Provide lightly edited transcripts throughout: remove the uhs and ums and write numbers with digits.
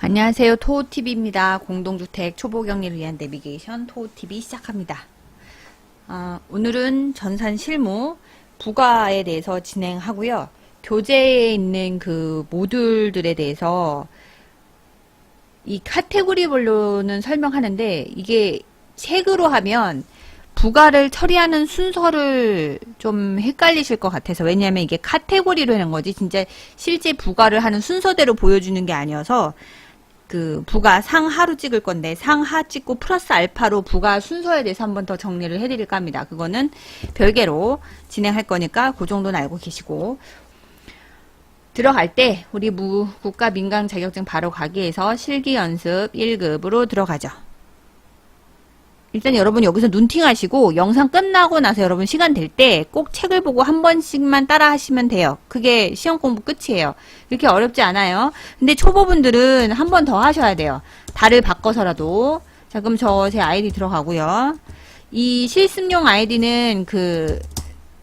안녕하세요. 토호TV입니다. 공동주택 초보격리를 위한 내비게이션 토호TV 시작합니다. 오늘은 전산 실무 부가에 대해서 진행하고요. 교재에 있는 그 모듈들에 대해서 이 카테고리별로는 설명하는데 이게 책으로 하면 부가를 처리하는 순서를 좀 헷갈리실 것 같아서, 왜냐하면 이게 카테고리로 하는 거지 진짜 실제 부가를 하는 순서대로 보여주는 게 아니어서 그 부가 상하로 찍을 건데 상하 찍고 플러스 알파로 부가 순서에 대해서 한번 더 정리를 해드릴까 합니다. 그거는 별개로 진행할 거니까 그 정도는 알고 계시고, 들어갈 때 우리 국가 민간 자격증 바로 가기에서 실기 연습 1급으로 들어가죠. 일단 여러분 여기서 눈팅 하시고 영상 끝나고 나서 여러분 시간 될 때 꼭 책을 보고 한 번씩만 따라 하시면 돼요. 그게 시험 공부 끝이에요. 이렇게 어렵지 않아요. 근데 초보분들은 한 번 더 하셔야 돼요. 달을 바꿔서라도. 자, 그럼 제 아이디 들어가고요. 이 실습용 아이디는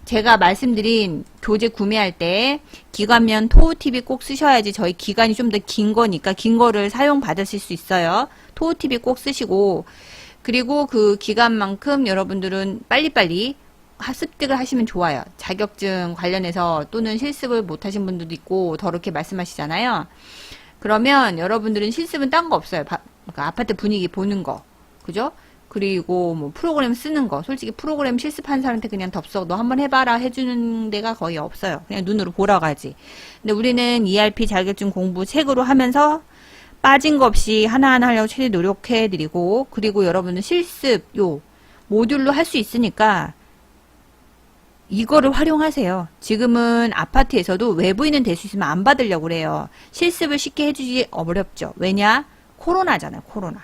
제가 말씀드린 교재 구매할 때 기관면 토호TV 꼭 쓰셔야지, 저희 기간이 좀 더 긴 거니까 긴 거를 사용 받으실 수 있어요. 토호TV 꼭 쓰시고, 그리고 그 기간만큼 여러분들은 빨리빨리 습득을 하시면 좋아요. 자격증 관련해서 또는 실습을 못하신 분들도 있고 더럽게 말씀하시잖아요. 그러면 여러분들은 실습은 딴 거 없어요. 그러니까 아파트 분위기 보는 거, 그죠? 그리고 뭐 프로그램 쓰는 거, 솔직히 프로그램 실습한 사람한테 그냥 덥석 너 한번 해봐라 해주는 데가 거의 없어요. 그냥 눈으로 보러 가지. 근데 우리는 ERP 자격증 공부 책으로 하면서 빠진 거 없이 하나하나 하려고 최대 노력해드리고, 그리고 여러분은 실습 모듈로 할 수 있으니까 이거를 활용하세요. 지금은 아파트에서도 외부인은 될 수 있으면 안 받으려고 그래요. 실습을 쉽게 해주기 어렵죠. 왜냐? 코로나잖아요. 코로나.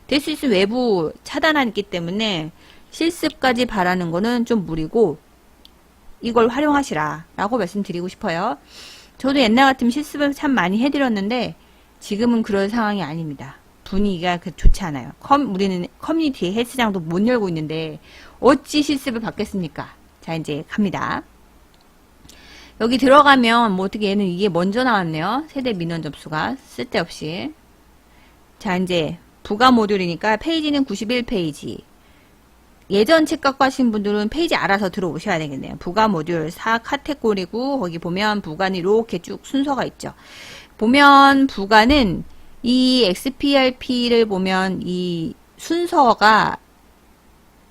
될 수 있으면 외부 차단하기 때문에 실습까지 바라는 거는 좀 무리고 이걸 활용하시라 라고 말씀드리고 싶어요. 저도 옛날 같으면 실습을 참 많이 해드렸는데 지금은 그런 상황이 아닙니다. 분위기가 좋지 않아요. 우리는 커뮤니티 헬스장도 못 열고 있는데 어찌 실습을 받겠습니까? 자, 이제 갑니다. 여기 들어가면 뭐 어떻게 얘는 이게 먼저 나왔네요. 세대 민원 접수가 쓸데없이. 자, 이제 부가 모듈이니까 페이지는 91페이지. 예전 책 갖고 하신 분들은 페이지 알아서 들어오셔야 되겠네요. 부가 모듈 4 카테고리고 거기 보면 부가는 이렇게 쭉 순서가 있죠. 보면 부가는 이 XPRP를 보면 이 순서가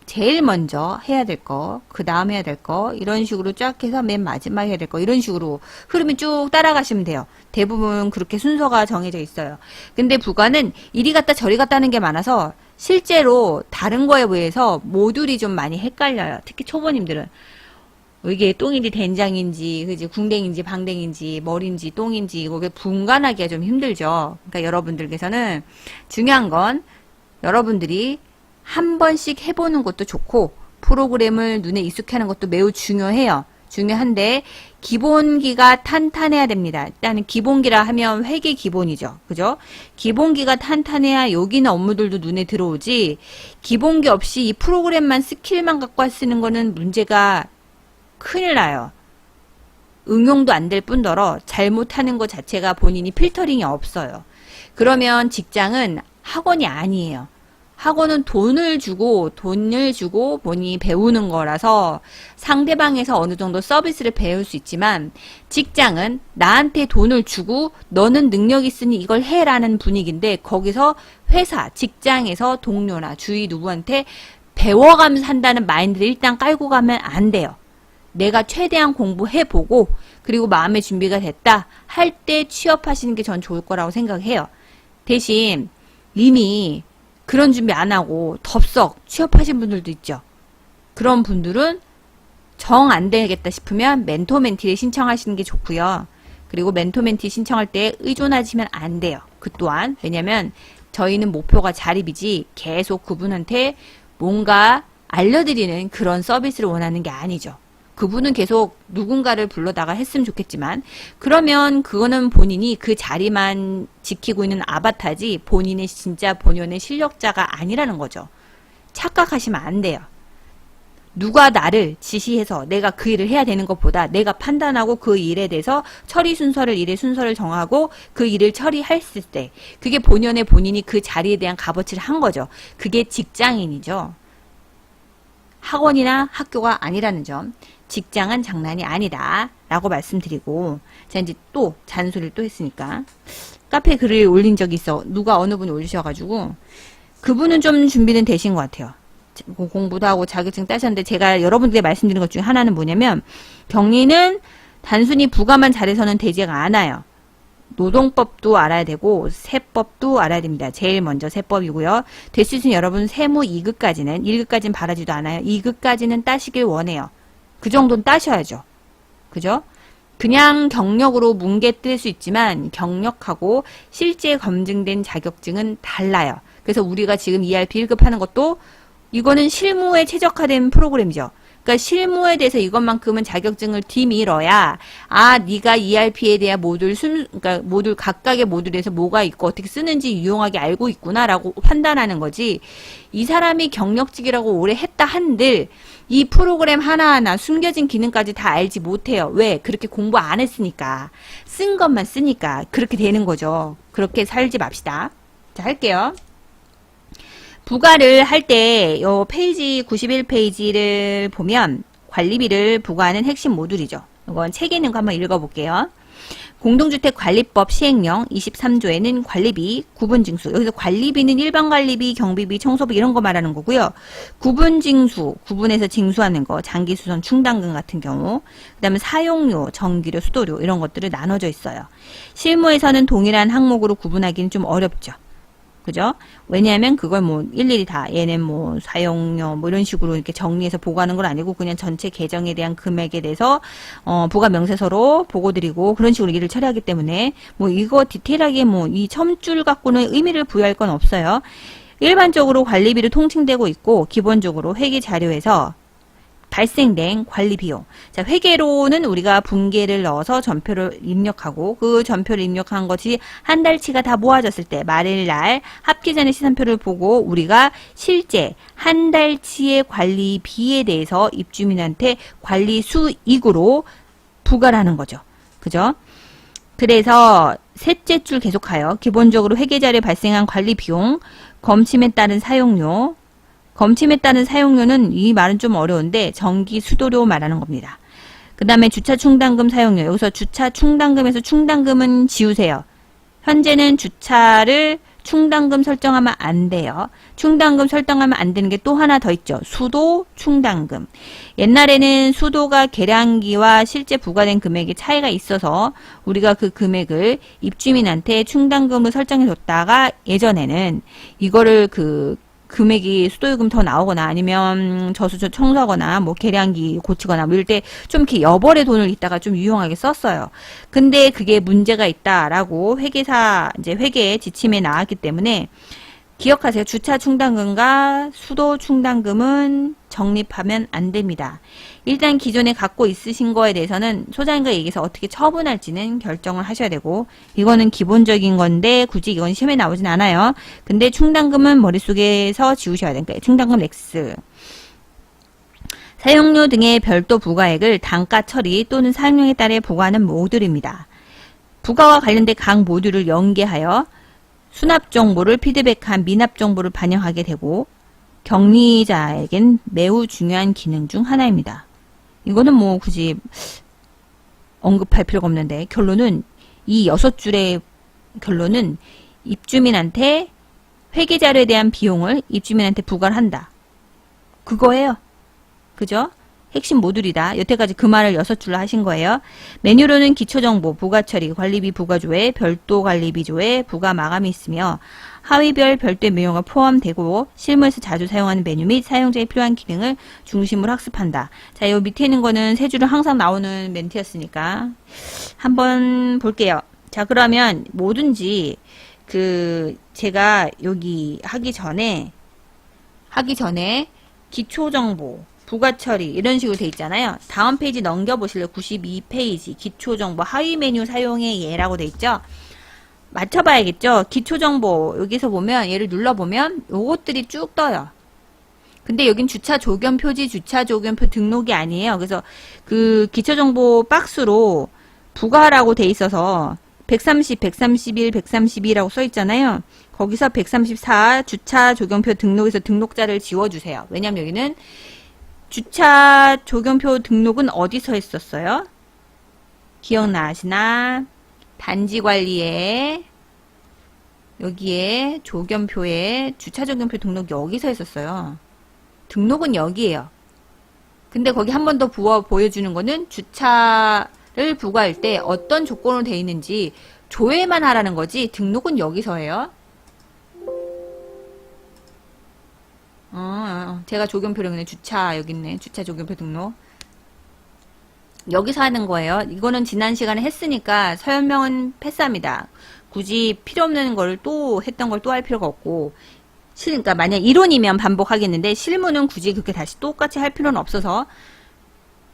제일 먼저 해야 될 거, 그 다음 해야 될 거, 이런 식으로 쫙 해서 맨 마지막 해야 될 거, 이런 식으로 흐름이 쭉 따라가시면 돼요. 대부분 그렇게 순서가 정해져 있어요. 근데 부가는 이리 갔다 저리 갔다 하는 게 많아서 실제로 다른 거에 비해서 모듈이 좀 많이 헷갈려요. 특히 초보님들은. 이게 똥인지 된장인지, 그지, 궁뎅인지 방댕인지, 머리인지 똥인지, 이게 분간하기가 좀 힘들죠. 그러니까 여러분들께서는 중요한 건 여러분들이 한 번씩 해보는 것도 좋고, 프로그램을 눈에 익숙해 하는 것도 매우 중요해요. 중요한데, 기본기가 탄탄해야 됩니다. 일단은 기본기라 하면 회계 기본이죠. 그죠? 기본기가 탄탄해야 여기는 업무들도 눈에 들어오지, 기본기 없이 이 프로그램만 스킬만 갖고 쓰는 거는 문제가 큰일 나요. 응용도 안 될 뿐더러 잘못하는 것 자체가 본인이 필터링이 없어요. 그러면 직장은 학원이 아니에요. 학원은 돈을 주고 본인이 배우는 거라서 상대방에서 어느 정도 서비스를 배울 수 있지만, 직장은 나한테 돈을 주고 너는 능력 있으니 이걸 해라는 분위기인데, 거기서 회사, 직장에서 동료나 주위 누구한테 배워가면서 한다는 마인드를 일단 깔고 가면 안 돼요. 내가 최대한 공부해보고 그리고 마음의 준비가 됐다 할 때 취업하시는 게 전 좋을 거라고 생각해요. 대신 이미 그런 준비 안 하고 덥석 취업하신 분들도 있죠. 그런 분들은 정 안 되겠다 싶으면 멘토 멘티를 신청하시는 게 좋고요. 그리고 멘토 멘티 신청할 때 의존하시면 안 돼요. 그 또한. 왜냐면 저희는 목표가 자립이지 계속 그분한테 뭔가 알려드리는 그런 서비스를 원하는 게 아니죠. 그분은 계속 누군가를 불러다가 했으면 좋겠지만, 그러면 그거는 본인이 그 자리만 지키고 있는 아바타지 본인의 진짜 본연의 실력자가 아니라는 거죠. 착각하시면 안 돼요. 누가 나를 지시해서 내가 그 일을 해야 되는 것보다 내가 판단하고 그 일에 대해서 처리 순서를, 일의 순서를 정하고 그 일을 처리했을 때 그게 본연의 본인이 그 자리에 대한 값어치를 한 거죠. 그게 직장인이죠. 학원이나 학교가 아니라는 점. 직장은 장난이 아니다 라고 말씀드리고, 자 이제 또 잔소리를 또 했으니까 카페 글을 올린 적이 있어. 누가 어느 분이 올리셔가지고 그분은 좀 준비는 되신 것 같아요. 공부도 하고 자격증 따셨는데, 제가 여러분들께 말씀드린 것 중에 하나는 뭐냐면, 경리는 단순히 부가만 잘해서는 되지가 않아요. 노동법도 알아야 되고 세법도 알아야 됩니다. 제일 먼저 세법이고요. 될 수 있으면 여러분 세무 2급까지는, 1급까지는 바라지도 않아요. 2급까지는 따시길 원해요. 그 정도는 따셔야죠. 그죠? 그냥 경력으로 뭉개 뜰 수 있지만 경력하고 실제 검증된 자격증은 달라요. 그래서 우리가 지금 ERP 1급 하는 것도 이거는 실무에 최적화된 프로그램이죠. 그러니까 실무에 대해서 이것만큼은 자격증을 뒤밀어야, 아, 네가 ERP에 대한 그러니까 모듈, 각각의 모듈에서 뭐가 있고 어떻게 쓰는지 유용하게 알고 있구나라고 판단하는 거지. 이 사람이 경력직이라고 오래 했다 한들 이 프로그램 하나하나 숨겨진 기능까지 다 알지 못해요. 왜? 그렇게 공부 안 했으니까. 쓴 것만 쓰니까 그렇게 되는 거죠. 그렇게 살지 맙시다. 자, 할게요. 부과를 할 때 요 페이지 91페이지를 보면 관리비를 부과하는 핵심 모듈이죠. 이건 책에 있는 거 한번 읽어볼게요. 공동주택관리법 시행령 23조에는 관리비, 구분징수, 여기서 관리비는 일반 관리비, 경비비, 청소비 이런 거 말하는 거고요. 구분징수, 구분해서 징수하는 거, 장기수선 충당금 같은 경우, 그 다음에 사용료, 전기료, 수도료 이런 것들을 나눠져 있어요. 실무에서는 동일한 항목으로 구분하기는 좀 어렵죠. 그죠? 왜냐하면 그걸 뭐 일일이 다 얘는 뭐 사용료 뭐 이런 식으로 이렇게 정리해서 보고하는 건 아니고 그냥 전체 계정에 대한 금액에 대해서 부가 명세서로 보고드리고 그런 식으로 일을 처리하기 때문에 뭐 이거 디테일하게 뭐 이 첨줄 갖고는 의미를 부여할 건 없어요. 일반적으로 관리비를 통칭되고 있고 기본적으로 회계 자료에서 발생된 관리 비용. 자, 회계로는 우리가 분계를 넣어서 전표를 입력하고 그 전표를 입력한 것이 한 달치가 다 모아졌을 때 말일날 합계전의 시산표를 보고 우리가 실제 한 달치의 관리비에 대해서 입주민한테 관리 수익으로 부과를 하는 거죠. 그죠? 그래서 셋째 줄 계속하여 기본적으로 회계자료에 발생한 관리 비용, 검침에 따른 사용료, 검침에 따른 사용료는 이 말은 좀 어려운데 전기 수도료 말하는 겁니다. 그 다음에 주차 충당금 사용료. 여기서 주차 충당금에서 충당금은 지우세요. 현재는 주차를 충당금 설정하면 안 돼요. 충당금 설정하면 안 되는 게 또 하나 더 있죠. 수도 충당금. 옛날에는 수도가 계량기와 실제 부과된 금액의 차이가 있어서 우리가 그 금액을 입주민한테 충당금으로 설정해 줬다가 예전에는 이거를 그 금액이 수도요금 더 나오거나 아니면 저수조 청소하거나 뭐 계량기 고치거나 뭐 이럴 때 좀 이렇게 여벌의 돈을 이따가 좀 유용하게 썼어요. 근데 그게 문제가 있다라고 회계사 이제 회계 지침에 나왔기 때문에 기억하세요. 주차 충당금과 수도 충당금은 적립하면 안 됩니다. 일단 기존에 갖고 있으신 거에 대해서는 소장님과 얘기해서 어떻게 처분할지는 결정을 하셔야 되고 이거는 기본적인 건데 굳이 이건 시험에 나오진 않아요. 근데 충당금은 머릿속에서 지우셔야 되니까 충당금 X. 사용료 등의 별도 부과액을 단가 처리 또는 사용량에 따라 부과하는 모듈입니다. 부과와 관련된 각 모듈을 연계하여 수납 정보를 피드백한 미납 정보를 반영하게 되고 격리자에겐 매우 중요한 기능 중 하나입니다. 이거는 뭐 굳이 언급할 필요가 없는데 결론은 이 6줄의 결론은 입주민한테 회계자료에 대한 비용을 입주민한테 부과를 한다. 그거예요. 그죠? 핵심 모듈이다. 여태까지 그 말을 6줄로 하신 거예요. 메뉴로는 기초정보, 부가처리, 관리비 부가조회, 별도 관리비조회, 부가 마감이 있으며 하위별 별도의 메뉴가 포함되고 실무에서 자주 사용하는 메뉴 및 사용자에 필요한 기능을 중심으로 학습한다. 자, 요 밑에 있는 거는 세 줄은 항상 나오는 멘트였으니까 한번 볼게요. 자, 그러면 뭐든지 제가 여기 하기 전에 기초정보 부가처리 이런 식으로 돼 있잖아요. 다음 페이지 넘겨보실래요? 92페이지 기초정보 하위 메뉴 사용의 예라고 돼 있죠. 맞춰봐야겠죠. 기초정보 여기서 보면 얘를 눌러보면 요것들이 쭉 떠요. 근데 여긴 주차 조견 표지, 주차 조견표 등록이 아니에요. 그래서 그 기초정보 박스로 부가라고 돼 있어서 130, 131, 132라고 써 있잖아요. 거기서 134 주차 조견표 등록에서 등록자를 지워주세요. 왜냐면 여기는 주차 조견표 등록은 어디서 했었어요? 기억나시나? 단지 관리에 여기에 조견표에 주차 조견표 등록 여기서 했었어요. 등록은 여기에요. 근데 거기 한 번 더 보여주는 거는 주차를 부과할 때 어떤 조건으로 되어 있는지 조회만 하라는 거지 등록은 여기서 해요. 제가 조견표를 그냥 주차 여기 있네. 주차 조견표 등록. 여기서 하는 거예요. 이거는 지난 시간에 했으니까 설명은 패스합니다. 굳이 필요 없는 걸 또 했던 걸 또 할 필요가 없고 그러니까 만약 이론이면 반복하겠는데 실무는 굳이 그렇게 다시 똑같이 할 필요는 없어서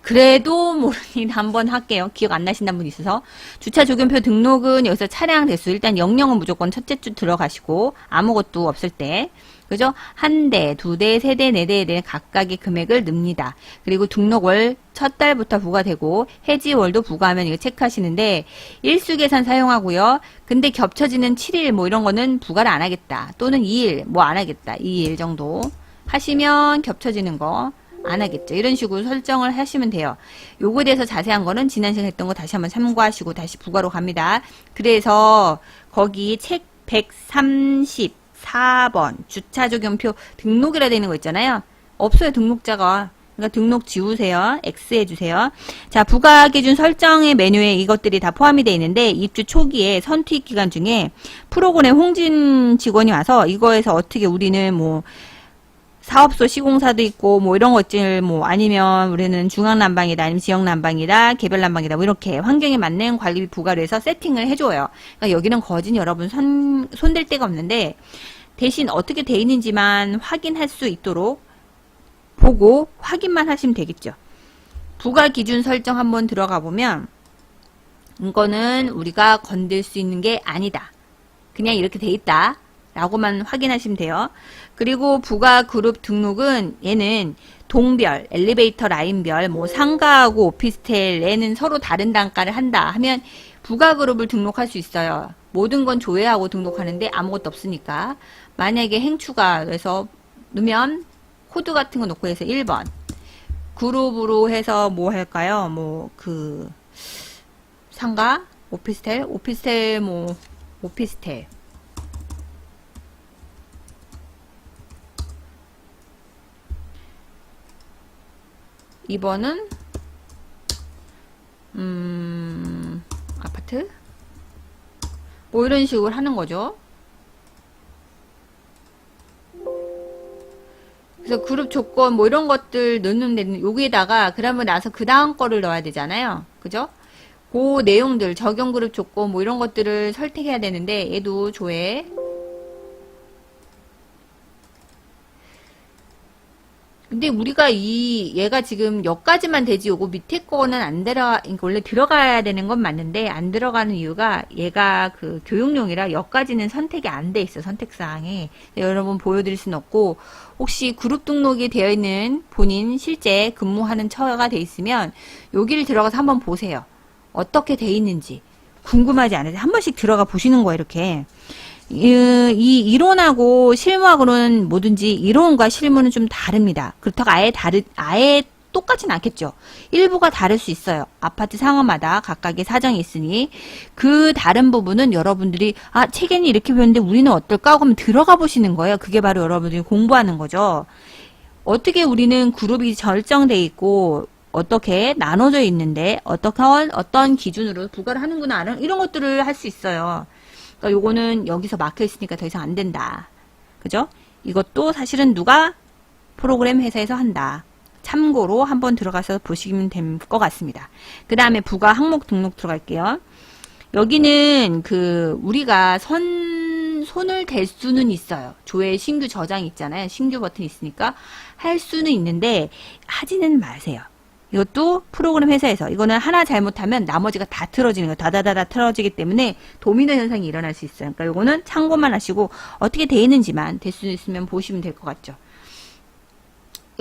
그래도 모르니 한번 할게요. 기억 안 나신다는 분 있어서. 주차 조견표 등록은 여기서 차량 대수 일단 00은 무조건 첫째 줄 들어가시고 아무것도 없을 때 그죠? 한 대, 두 대, 세 대, 네 대에 대한 각각의 금액을 넣습니다. 그리고 등록월 첫 달부터 부과되고 해지월도 부과하면 이거 체크하시는데 일수 계산 사용하고요. 근데 겹쳐지는 7일 뭐 이런 거는 부과를 안 하겠다. 또는 2일 뭐 안 하겠다. 2일 정도 하시면 겹쳐지는 거 안 하겠죠. 이런 식으로 설정을 하시면 돼요. 요거에 대해서 자세한 거는 지난 시간에 했던 거 다시 한번 참고하시고 다시 부과로 갑니다. 그래서 거기 책 134번 주차 조견표 등록이라 되는 거 있잖아요. 없어요. 등록자가. 그러니까 등록 지우세요. X 해주세요. 자, 부과 기준 설정의 메뉴에 이것들이 다 포함이 되어 있는데 입주 초기에 선투입 기간 중에 프로그램 홍진 직원이 와서 이거에서 어떻게 우리는 뭐 사업소 시공사도 있고 뭐 이런 것들 뭐 아니면 우리는 중앙난방이다 아니면 지역난방이다 개별난방이다 뭐 이렇게 환경에 맞는 관리비 부과를 해서 세팅을 해줘요. 그러니까 여기는 거진 여러분 손댈 데가 없는데 대신 어떻게 돼 있는지만 확인할 수 있도록 보고 확인만 하시면 되겠죠. 부과 기준 설정 한번 들어가 보면 이거는 우리가 건들 수 있는 게 아니다. 그냥 이렇게 돼 있다. 라고만 확인하시면 돼요. 그리고 부가 그룹 등록은 얘는 동별, 엘리베이터 라인별, 뭐 상가하고 오피스텔 얘는 서로 다른 단가를 한다 하면 부가 그룹을 등록할 수 있어요. 모든 건 조회하고 등록하는데 아무것도 없으니까 만약에 행추가해서 넣으면 코드 같은 거 놓고 해서 1번 그룹으로 해서 뭐 할까요? 뭐 그 상가, 오피스텔 뭐 오피스텔 2번은 아파트 뭐 이런 식으로 하는 거죠. 그래서 그룹 조건 뭐 이런 것들 넣는 데는 여기에다가 그러면 나서 그 다음 거를 넣어야 되잖아요. 그죠? 그 내용들 적용 그룹 조건 뭐 이런 것들을 선택해야 되는데 얘도 조회 근데 우리가 얘가 지금 여기까지만 되지 요거 밑에 거는 안 그러니까 원래 들어가야 되는 건 맞는데 안 들어가는 이유가 얘가 그 교육용이라 여기까지는 선택이 안 돼 있어 선택사항에 여러분 보여드릴 수는 없고 혹시 그룹 등록이 되어 있는 본인 실제 근무하는 처가 돼 있으면 여기를 들어가서 한번 보세요. 어떻게 돼 있는지 궁금하지 않으세요? 한 번씩 들어가 보시는 거예요 이렇게. 이 이론하고 실무하고는 뭐든지 이론과 실무는 좀 다릅니다. 그렇다고 아예 똑같진 않겠죠. 일부가 다를 수 있어요. 아파트 상업마다 각각의 사정이 있으니 그 다른 부분은 여러분들이 책에는 이렇게 배웠는데 우리는 어떨까 하고 하면 들어가 보시는 거예요. 그게 바로 여러분들이 공부하는 거죠. 어떻게 우리는 그룹이 설정돼 있고 어떻게 나눠져 있는데 어떤 기준으로 부과를 하는구나 이런 것들을 할 수 있어요. 그러니까 요거는 여기서 막혀 있으니까 더 이상 안 된다. 그죠? 이것도 사실은 누가 프로그램 회사에서 한다. 참고로 한번 들어가서 보시면 될 것 같습니다. 그 다음에 부가 항목 등록 들어갈게요. 여기는 우리가 손을 댈 수는 있어요. 조회 신규 저장 있잖아요. 신규 버튼 있으니까 할 수는 있는데 하지는 마세요. 이것도 프로그램 회사에서 이거는 하나 잘못하면 나머지가 다 틀어지는 거예요. 다다다다 틀어지기 때문에 도미노 현상이 일어날 수 있어요. 그러니까 이거는 참고만 하시고 어떻게 돼 있는지만 될 수 있으면 보시면 될 것 같죠.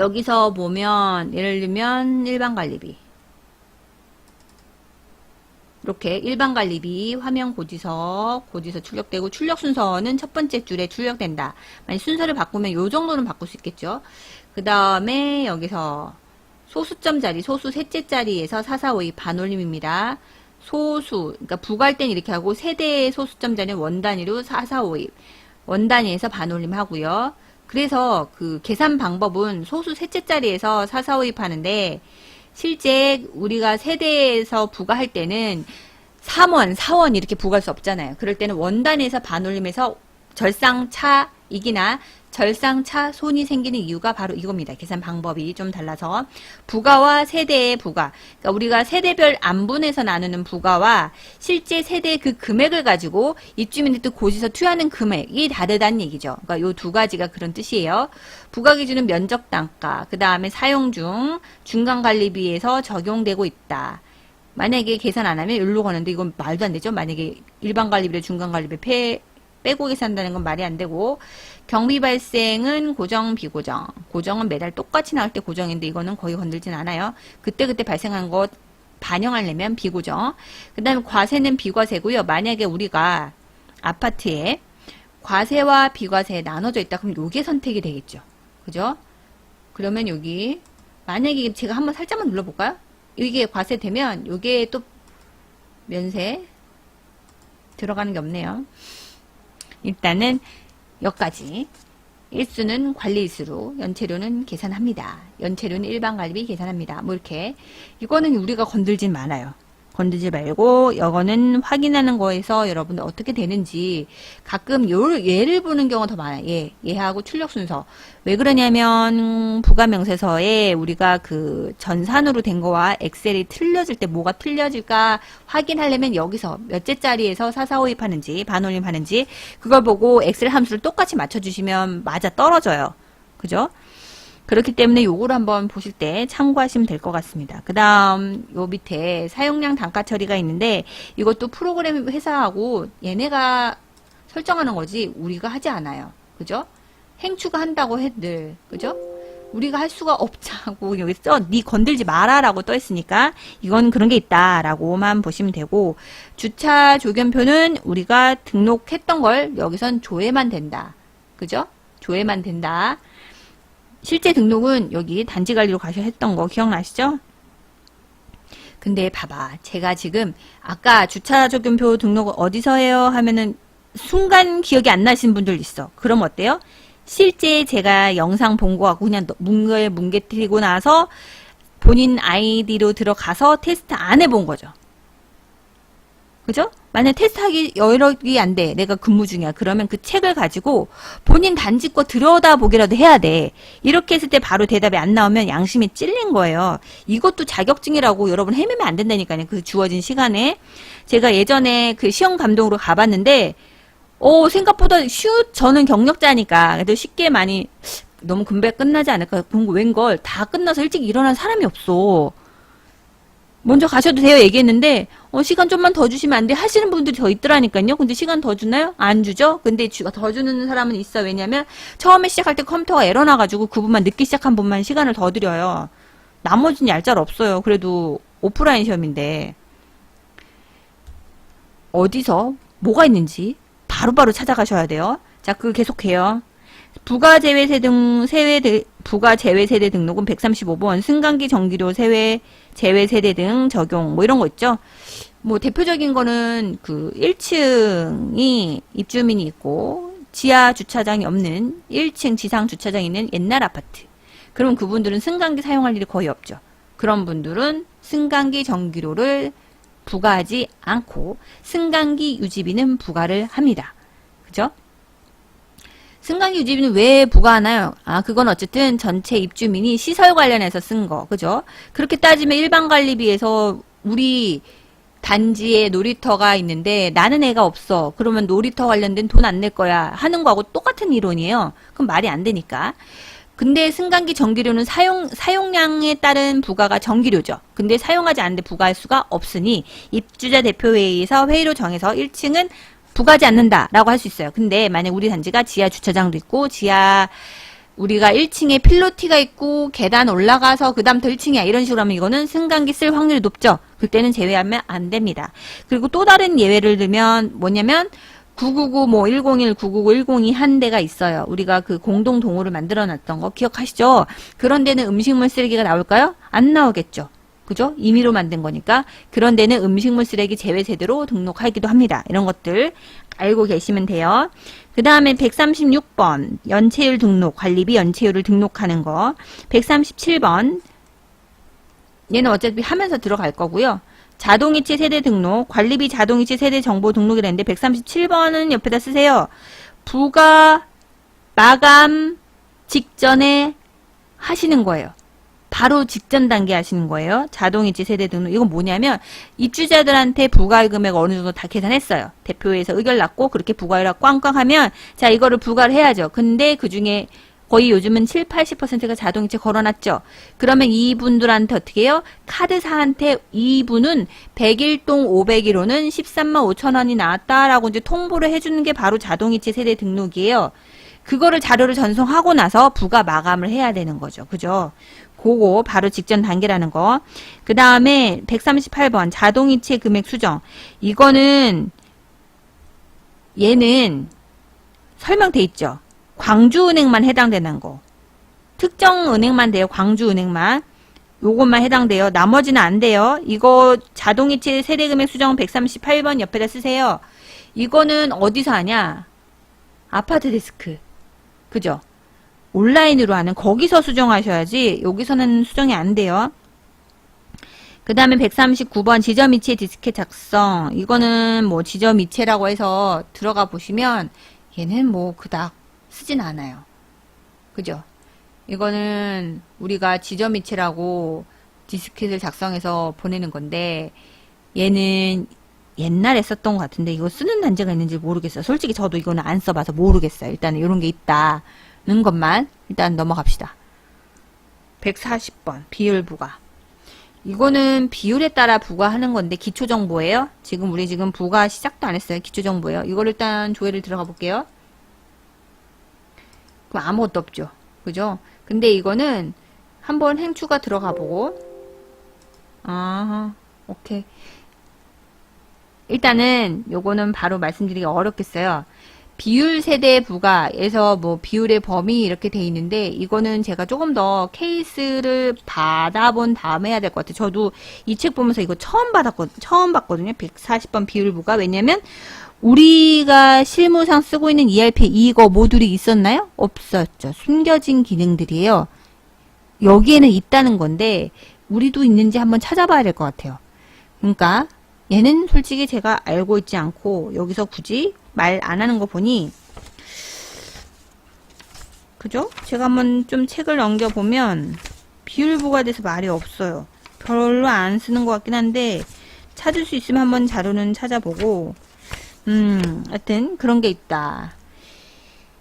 여기서 보면 예를 들면 일반 관리비 이렇게 일반 관리비 화면 고지서 출력되고 출력 순서는 첫 번째 줄에 출력된다. 만약 순서를 바꾸면 요 정도는 바꿀 수 있겠죠. 그 다음에 여기서 소수점 자리, 소수 셋째 자리에서 4452 반올림입니다. 소수, 그러니까 부가할 땐 이렇게 하고 세대의 소수점 자리는 원 단위로 4452 원 단위에서 반올림 하고요. 그래서 그 계산 방법은 소수 셋째 자리에서 4452 하는데 실제 우리가 세대에서 부가할 때는 3원, 4원 이렇게 부과할 수 없잖아요. 그럴 때는 원단에서 반올림해서 절상차익이나 절상차 손이 생기는 이유가 바로 이겁니다. 계산 방법이 좀 달라서 부가와 세대의 부가, 그러니까 우리가 세대별 안분해서 나누는 부가와 실제 세대의 그 금액을 가지고 입주민들 또 고지서 투여하는 금액이 다르다는 얘기죠. 그러니까 요 두 가지가 그런 뜻이에요. 부가 기준은 면적 단가, 그 다음에 사용 중 중간관리비에서 적용되고 있다. 만약에 계산 안 하면 일로 가는데 이건 말도 안 되죠. 만약에 일반 관리비를 중간 관리비 빼고 계산한다는 건 말이 안 되고, 경비 발생은 고정, 비고정. 고정은 매달 똑같이 나올 때 고정인데 이거는 거의 건들진 않아요. 그때그때 발생한 거 반영하려면 비고정. 그 다음에 과세는 비과세고요. 만약에 우리가 아파트에 과세와 비과세 나눠져 있다 그럼 요게 선택이 되겠죠. 그죠? 그러면 여기 만약에 제가 한번 살짝만 눌러볼까요? 이게 과세되면 요게 또 면세 들어가는 게 없네요. 일단은 여기까지. 일수는 관리일수로, 연체료는 계산합니다. 연체료는 일반 관리비 계산합니다. 뭐 이렇게. 이거는 우리가 건들진 말아요. 건들지 말고 이거는 확인하는 거에서 여러분들 어떻게 되는지 가끔 예를 보는 경우가 더 많아요. 예하고 출력 순서. 왜 그러냐면 부가명세서에 우리가 그 전산으로 된 거와 엑셀이 틀려질 때 뭐가 틀려질까 확인하려면 여기서 몇째 자리에서 4452 하는지 반올림 하는지 그걸 보고 엑셀 함수를 똑같이 맞춰주시면 맞아 떨어져요. 그죠? 그렇기 때문에 요거를 한번 보실 때 참고하시면 될 것 같습니다. 그 다음 요 밑에 사용량 단가 처리가 있는데 이것도 프로그램 회사하고 얘네가 설정하는 거지 우리가 하지 않아요. 그죠? 행추가 한다고 해들 그죠? 우리가 할 수가 없자고 여기 니 건들지 마라 라고 떠 있으니까 이건 그런 게 있다 라고만 보시면 되고, 주차 조견표는 우리가 등록했던 걸 여기선 조회만 된다. 그죠? 조회만 된다. 실제 등록은 여기 단지관리로 가셔 했던 거 기억나시죠? 근데 봐봐. 제가 지금 아까 주차조견표 등록을 어디서 해요? 하면은 순간 기억이 안 나시는 분들 있어. 그럼 어때요? 실제 제가 영상 본 거하고 그냥 뭉개뜨리고 나서 본인 아이디로 들어가서 테스트 안 해본 거죠. 그죠? 만약 테스트하기 여력이 안 돼. 내가 근무 중이야. 그러면 그 책을 가지고 본인 단지 거 들여다보기라도 해야 돼. 이렇게 했을 때 바로 대답이 안 나오면 양심이 찔린 거예요. 이것도 자격증이라고 여러분 헤매면 안 된다니까요. 그 주어진 시간에. 제가 예전에 그 시험 감독으로 가봤는데 생각보다 저는 경력자니까 그래도 쉽게 많이 너무 금방 끝나지 않을까. 웬걸 다 끝나서 일찍 일어난 사람이 없어. 먼저 가셔도 돼요 얘기했는데 시간 좀만 더 주시면 안 돼 하시는 분들이 더 있더라니까요. 근데 시간 더 주나요? 안 주죠? 근데 더 주는 사람은 있어. 왜냐면 처음에 시작할 때 컴퓨터가 에러 나가지고 그분만 늦게 시작한 분만 시간을 더 드려요. 나머지는 얄짤 없어요. 그래도 오프라인 시험인데 어디서 뭐가 있는지 바로바로 찾아가셔야 돼요. 자, 그거 계속해요. 부가제외세 부가제외세대 등록은 135번, 승강기 전기료 제외세대 등 적용, 뭐 이런 거 있죠. 뭐 대표적인 거는 그 1층이 입주민이 있고 지하 주차장이 없는 1층 지상 주차장이 있는 옛날 아파트. 그럼 그분들은 승강기 사용할 일이 거의 없죠. 그런 분들은 승강기 전기료를 부과하지 않고 승강기 유지비는 부과를 합니다. 그죠? 승강기 유지비는 왜 부과하나요? 그건 어쨌든 전체 입주민이 시설 관련해서 쓴 거. 그죠? 그렇게 따지면 일반 관리비에서 우리 단지에 놀이터가 있는데 나는 애가 없어. 그러면 놀이터 관련된 돈 안 낼 거야. 하는 거하고 똑같은 이론이에요. 그럼 말이 안 되니까. 근데 승강기 전기료는 사용량에 따른 부과가 전기료죠. 근데 사용하지 않는데 부과할 수가 없으니 입주자 대표회의에서 회의로 정해서 1층은 부과하지 않는다라고 할 수 있어요. 근데 만약 우리 단지가 지하 주차장도 있고 지하 우리가 1층에 필로티가 있고 계단 올라가서 그 다음 더 1층이야 이런 식으로 하면 이거는 승강기 쓸 확률이 높죠. 그때는 제외하면 안 됩니다. 그리고 또 다른 예외를 들면 뭐냐면 999 뭐 101, 999, 102 한 대가 있어요. 우리가 그 공동 동호를 만들어 놨던 거 기억하시죠? 그런 데는 음식물 쓰레기가 나올까요? 안 나오겠죠. 그죠? 임의로 만든 거니까. 그런 데는 음식물 쓰레기 제외 세대로 등록하기도 합니다. 이런 것들 알고 계시면 돼요. 그 다음에 136번 연체율 등록, 관리비 연체율을 등록하는 거. 137번 얘는 어차피 하면서 들어갈 거고요. 자동이체 세대 등록, 관리비 자동이체 세대 정보 등록이라는데 137번은 옆에다 쓰세요. 부가 마감 직전에 하시는 거예요. 바로 직전 단계 하시는 거예요. 자동이체 세대 등록. 이건 뭐냐면 입주자들한테 부과할 금액 어느 정도 다 계산했어요. 대표회에서 의결 났고 그렇게 부과율 꽝꽝 하면 자 이거를 부과를 해야죠. 근데 그중에 거의 요즘은 7, 80%가 자동이체 걸어놨죠. 그러면 이분들한테 어떻게 해요? 카드사한테 이분은 100일 동 500일로는 13만 5천 원이 나왔다라고 이제 통보를 해주는 게 바로 자동이체 세대 등록이에요. 그거를 자료를 전송하고 나서 부가 마감을 해야 되는 거죠. 그죠? 그거 바로 직전 단계라는 거. 그 다음에 138번 자동이체 금액 수정. 이거는 얘는 설명돼 있죠. 광주은행만 해당되는 거. 특정 은행만 돼요. 광주은행만. 요것만 해당돼요. 나머지는 안 돼요. 이거 자동이체 세대금액 수정 138번 옆에다 쓰세요. 이거는 어디서 하냐? 아파트 데스크. 그죠? 온라인으로 하는 거기서 수정하셔야지 여기서는 수정이 안 돼요. 그 다음에 139번 지점이체 디스켓 작성. 이거는 뭐 지점이체라고 해서 들어가 보시면 얘는 뭐 그닥 쓰진 않아요. 그죠? 이거는 우리가 지점이체라고 디스켓을 작성해서 보내는 건데 얘는 옛날에 썼던 것 같은데 이거 쓰는 단계가 있는지 모르겠어요. 솔직히 저도 이거는 안 써봐서 모르겠어요. 일단 이런 게 있다는 것만 일단 넘어갑시다. 140번 비율 부과. 이거는 비율에 따라 부과하는 건데 기초정보예요. 지금 우리 지금 부과 시작도 안 했어요. 기초정보예요. 이걸 일단 조회를 들어가 볼게요. 그럼 아무것도 없죠. 그죠? 근데 이거는 한번 행추가 들어가 보고 오케이. 일단은 요거는 바로 말씀드리기 어렵겠어요. 비율 세대 부가에서 뭐 비율의 범위 이렇게 돼 있는데 이거는 제가 조금 더 케이스를 받아본 다음에 해야 될 것 같아요. 저도 이 책 보면서 이거 처음 봤거든요. 140번 비율 부가. 왜냐면 우리가 실무상 쓰고 있는 ERP 이거 모듈이 있었나요? 없었죠. 숨겨진 기능들이에요. 여기에는 있다는 건데 우리도 있는지 한번 찾아봐야 될 것 같아요. 그러니까 얘는 솔직히 제가 알고 있지 않고 여기서 굳이 말 안 하는 거 보니 그죠? 제가 한번 좀 책을 넘겨보면 비율부가 돼서 말이 없어요. 별로 안 쓰는 것 같긴 한데 찾을 수 있으면 한번 자료는 찾아보고 하여튼 그런 게 있다.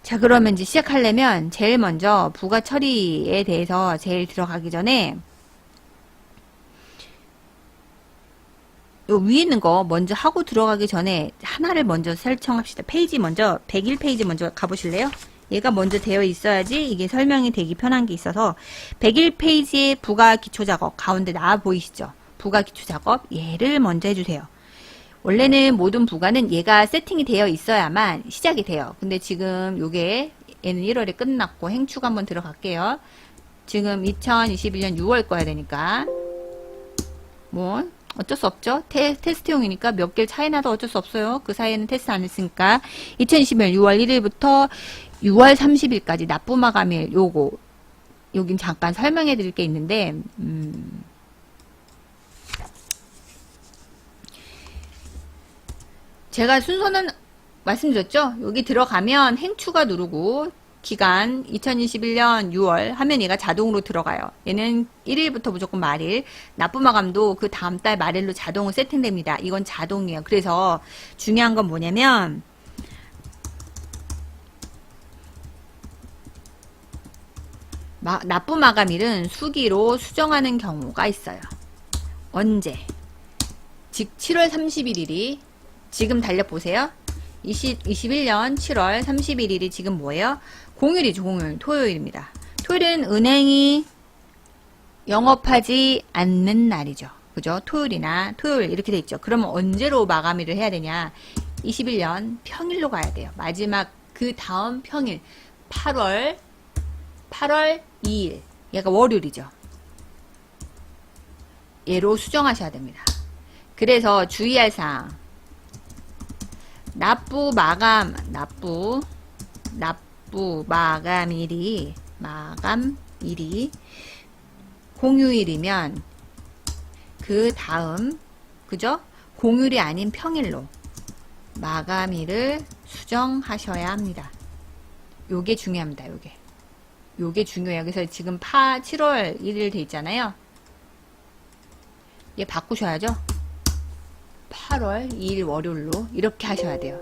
자, 그러면 이제 시작하려면 제일 먼저 부가 처리에 대해서 제일 들어가기 전에 요 위에 있는 거 먼저 하고 들어가기 전에 하나를 먼저 설정합시다. 페이지 먼저 101페이지 먼저 가보실래요? 얘가 먼저 되어 있어야지 이게 설명이 되기 편한 게 있어서 101페이지의 부가 기초작업 가운데 나와 보이시죠? 부가 기초작업 얘를 먼저 해주세요. 원래는 모든 부가는 얘가 세팅이 되어 있어야만 시작이 돼요. 근데 지금 요게 얘는 1월에 끝났고 행추가 한번 들어갈게요. 지금 2021년 6월 거야 되니까 뭐 어쩔 수 없죠. 테스트용이니까 몇 개를 차이 나도 어쩔 수 없어요. 그 사이에는 테스트 안 했으니까 2021년 6월 1일부터 6월 30일까지 납부마감일 요거 여긴 잠깐 설명해 드릴 게 있는데 제가 순서는 말씀드렸죠. 여기 들어가면 행추가 누르고 기간 2021년 6월 하면 얘가 자동으로 들어가요. 얘는 1일부터 무조건 말일. 납부마감도 그 다음 달 말일로 자동으로 세팅됩니다. 이건 자동이에요. 그래서 중요한 건 뭐냐면 납부마감일은 수기로 수정하는 경우가 있어요. 언제? 즉 7월 31일이 지금 달려보세요. 21년 7월 31일이 지금 뭐예요? 공휴일이죠, 공휴일. 토요일입니다. 토요일은 은행이 영업하지 않는 날이죠. 그죠? 토요일이나 토요일 이렇게 돼 있죠. 그러면 언제로 마감일을 해야 되냐? 21년 평일로 가야 돼요. 마지막 그 다음 평일 8월 2일 얘가 월요일이죠. 얘로 수정하셔야 됩니다. 그래서 주의할 사항 납부 마감일이 공휴일이면 그 다음 그죠? 공휴일이 아닌 평일로 마감일을 수정하셔야 합니다. 요게 중요합니다. 요게 중요해요. 그래서 지금 7월 1일 돼 있잖아요. 얘 바꾸셔야죠. 8월 2일 월요일로 이렇게 하셔야 돼요.